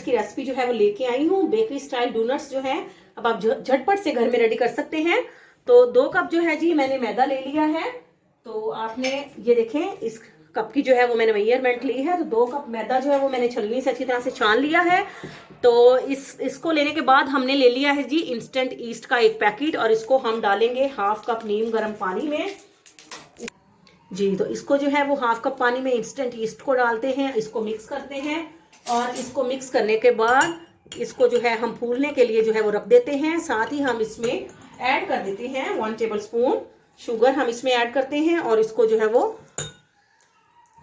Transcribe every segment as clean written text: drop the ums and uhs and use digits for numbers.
की रेसिपी जो है वो लेके आई हूँ। बेकरी स्टाइल डोनट्स जो है अब आप झटपट से घर में रेडी कर सकते हैं। तो 2 कप जो है जी मैंने मैदा ले लिया है। तो आपने ये देखें इस कप की जो है वो मैंने मेजरमेंट ली है। तो 2 कप मैदा जो है वो मैंने छलनी से अच्छी तरह से छान लिया है। तो इसको लेने के बाद हमने ले लिया है जी इंस्टेंट ईस्ट का 1 पैकेट, और इसको हम डालेंगे 1/2 कप नीम गर्म पानी में जी। तो इसको जो है वो 1/2 कप पानी में इंस्टेंट ईस्ट को डालते हैं, इसको मिक्स करते हैं, और इसको मिक्स करने के बाद इसको जो है हम फूलने के लिए जो है वो रख देते हैं। साथ ही हम इसमें ऐड कर देते हैं 1 टेबल स्पून शुगर हम इसमें ऐड करते हैं, और इसको जो है वो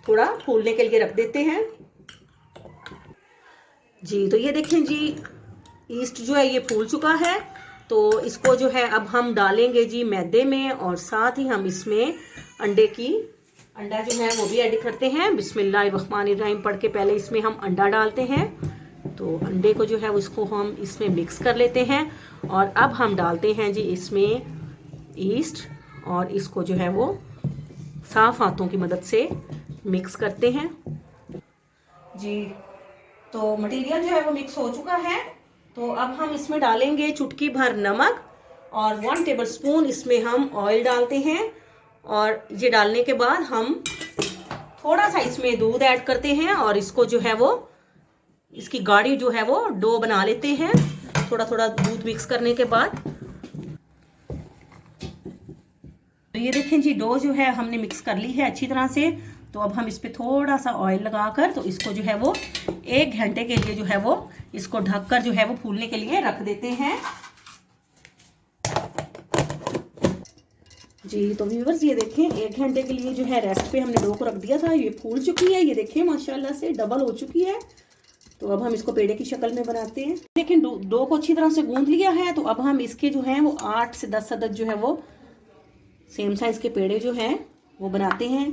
थोड़ा फूलने के लिए रख देते हैं जी। तो ये देखें जी ईस्ट जो है ये फूल चुका है। तो इसको जो है अब हम डालेंगे जी मैदे में, और साथ ही हम इसमें अंडा जो है वो भी ऐड करते हैं। बिस्मिल्लाहिर्रहमानिर्रहीम पढ़ के पहले इसमें हम अंडा डालते हैं। तो अंडे को जो है उसको हम इसमें मिक्स कर लेते हैं, और अब हम डालते हैं जी इसमें ईस्ट, और इसको जो है वो साफ हाथों की मदद से मिक्स करते हैं जी। तो मटेरियल जो है वो मिक्स हो चुका है। तो अब हम इसमें डालेंगे चुटकी भर नमक, और 1 टेबल स्पून इसमें हम ऑयल डालते हैं, और ये डालने के बाद हम थोड़ा सा इसमें दूध ऐड करते हैं, और इसको जो है वो इसकी गाढ़ी जो है वो डो बना लेते हैं थोड़ा थोड़ा दूध मिक्स करने के बाद। तो ये देखें जी डो जो है हमने मिक्स कर ली है अच्छी तरह से। तो अब हम इस पे थोड़ा सा ऑयल लगाकर तो इसको जो है वो 1 घंटे के लिए जो है वो इसको ढककर जो है वो फूलने के लिए रख देते हैं जी। तो व्यूअर्स ये देखें 1 घंटे के लिए जो है रेस्ट पे हमने डो को रख दिया था। ये फूल चुकी है, ये देखें माशाल्लाह से डबल हो चुकी है। तो अब हम इसको पेड़े की शक्ल में बनाते हैं। देखें डो को अच्छी तरह से गूंद लिया है। तो अब हम इसके जो है वो 8 से 10 अदद जो है वो सेम साइज के पेड़े जो हैं वो बनाते हैं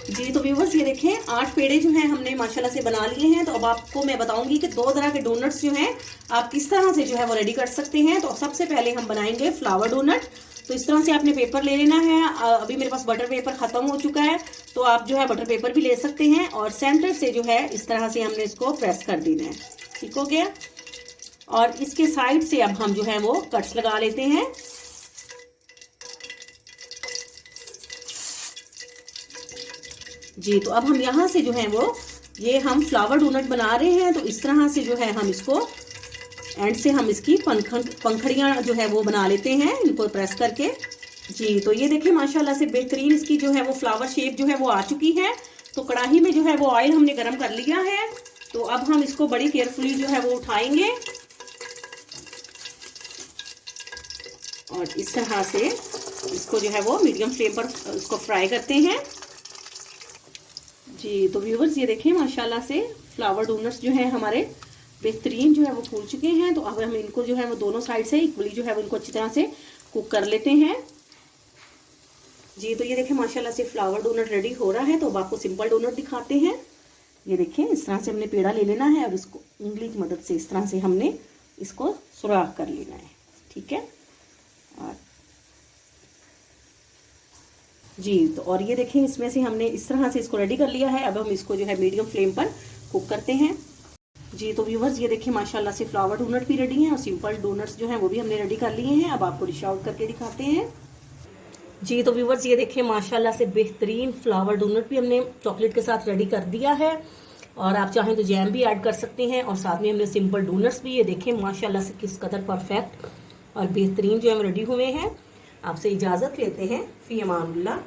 जी। तो व्यूअर्स ये देखें 8 पेड़े जो हैं हमने माशाल्लाह से बना लिए हैं। तो अब आपको मैं बताऊंगी कि 2 तरह के डोनट्स जो हैं आप किस तरह से जो है वो रेडी कर सकते हैं। तो सबसे पहले हम बनाएंगे फ्लावर डोनट। तो इस तरह से आपने पेपर ले लेना है। अभी मेरे पास बटर पेपर खत्म हो चुका है, तो आप जो है बटर पेपर भी ले सकते हैं, और सेंटर से जो है इस तरह से हमने इसको प्रेस कर देना है। ठीक हो गया। और इसके साइड से अब हम जो है वो कट्स लगा लेते हैं जी। तो अब हम यहाँ से जो है वो ये हम फ्लावर डोनट बना रहे हैं। तो इस तरह से जो है हम इसको एंड से हम इसकी पंखड़ियाँ जो है वो बना लेते हैं इनको प्रेस करके जी। तो ये देखिए माशाल्लाह से बेहतरीन इसकी जो है वो फ्लावर शेप जो है वो आ चुकी है। तो कढ़ाई में जो है वो ऑयल हमने गर्म कर लिया है। तो अब हम इसको बड़ी केयरफुली जो है वो उठाएंगे, और इस तरह से इसको जो है वो मीडियम फ्लेम पर इसको फ्राई करते हैं जी। तो व्यूअर्स ये देखें माशाल्लाह से फ्लावर डोनट्स जो है हमारे बेहतरीन जो है वो फूल चुके हैं। तो अब हम इनको जो है वो दोनों साइड से इक्वली जो है वो इनको अच्छी तरह से कुक कर लेते हैं जी। तो ये देखें माशाल्लाह से फ्लावर डोनट रेडी हो रहा है। तो अब आपको सिंपल डोनट दिखाते हैं। ये देखें इस तरह से हमने पेड़ा ले लेना है, और इसको उंगली की मदद से इस तरह से हमने इसको सुराख कर लेना है। ठीक है और जी। तो और ये देखें इसमें से हमने इस तरह से इसको रेडी कर लिया है। अब हम इसको जो है मीडियम फ्लेम पर कुक करते हैं जी। तो व्यूवर्स ये देखिए माशाल्लाह से फ्लावर डोनट भी रेडी हैं, और सिंपल डोनट्स जो हैं वो भी हमने रेडी कर लिए हैं। अब आपको डिश आउट करके दिखाते हैं जी। तो व्यूवर्स ये देखिए माशाल्लाह से बेहतरीन फ्लावर डोनट भी हमने चॉकलेट के साथ रेडी कर दिया है, और आप चाहें तो जैम भी ऐड कर सकते हैं, और साथ में हमने सिंपल डोनट्स भी ये देखें माशाल्लाह से किस कदर परफेक्ट और बेहतरीन जो हम रेडी हुए हैं। आपसे इजाज़त लेते हैं। फी अमानुल्लाह।